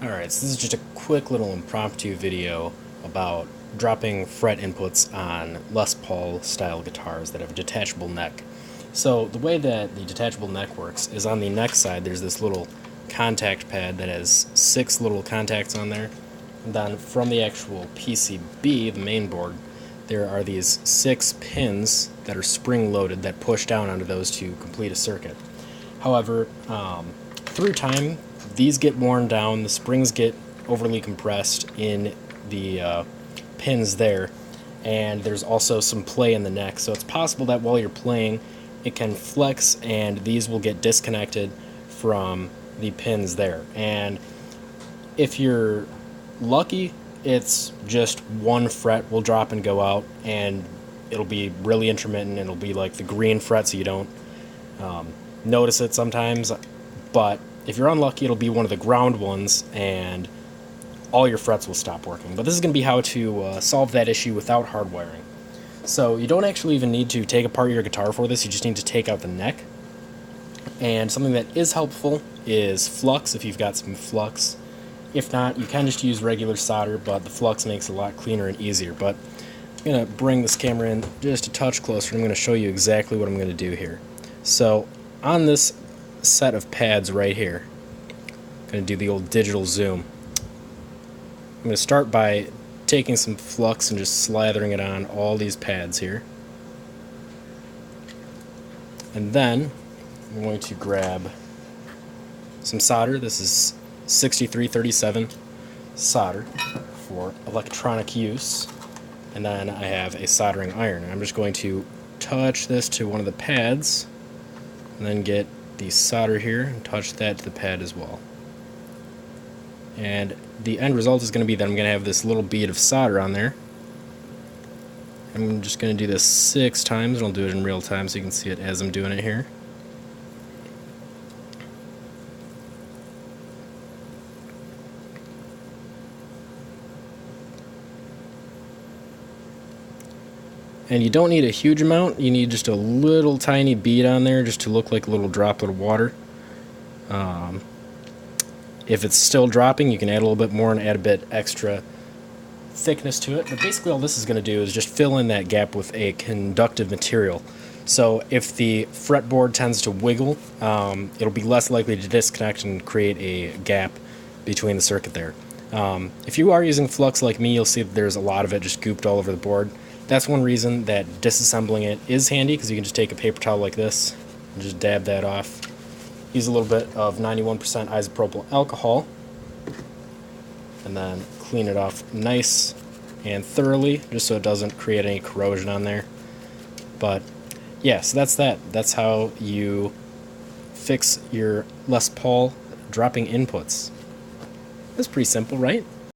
Alright, so this is just a quick little impromptu video about dropping fret inputs on Les Paul style guitars that have a detachable neck. So the way that the detachable neck works is on the neck side there's this little contact pad that has 6 little contacts on there. And then from the actual PCB, the main board, there are these 6 pins that are spring loaded that push down onto those to complete a circuit. However, through time, these get worn down, the springs get overly compressed in the pins there, and there's also some play in the neck, so it's possible that while you're playing, it can flex and these will get disconnected from the pins there. And if you're lucky, it's just one fret will drop and go out, and it'll be really intermittent. It'll be like the green fret, so you don't notice it sometimes. But if you're unlucky, it'll be one of the ground ones, and all your frets will stop working. But this is going to be how to solve that issue without hardwiring. So you don't actually even need to take apart your guitar for this. You just need to take out the neck. And something that is helpful is flux, if you've got some flux. If not, you can just use regular solder, but the flux makes it a lot cleaner and easier. But I'm going to bring this camera in just a touch closer, and I'm going to show you exactly what I'm going to do here. So on this set of pads right here, I'm going to do the old digital zoom. I'm going to start by taking some flux and just slathering it on all these pads here. And then I'm going to grab some solder. This is 6337 solder for electronic use. And then I have a soldering iron. I'm just going to touch this to one of the pads and then get the solder here and touch that to the pad as well. And the end result is going to be that I'm going to have this little bead of solder on there. I'm just going to do this 6 times, and I'll do it in real time so you can see it as I'm doing it here. And you don't need a huge amount, you need just a little tiny bead on there just to look like a little droplet of water. If it's still dropping, you can add a little bit more and add a bit extra thickness to it. But basically all this is going to do is just fill in that gap with a conductive material. So if the fretboard tends to wiggle, it'll be less likely to disconnect and create a gap between the circuit there. If you are using flux like me, you'll see that there's a lot of it just gooped all over the board. That's one reason that disassembling it is handy, because you can just take a paper towel like this and just dab that off. Use a little bit of 91% isopropyl alcohol and then clean it off nice and thoroughly just so it doesn't create any corrosion on there. But yeah, so that's that. That's how you fix your Les Paul dropping inputs. That's pretty simple, right?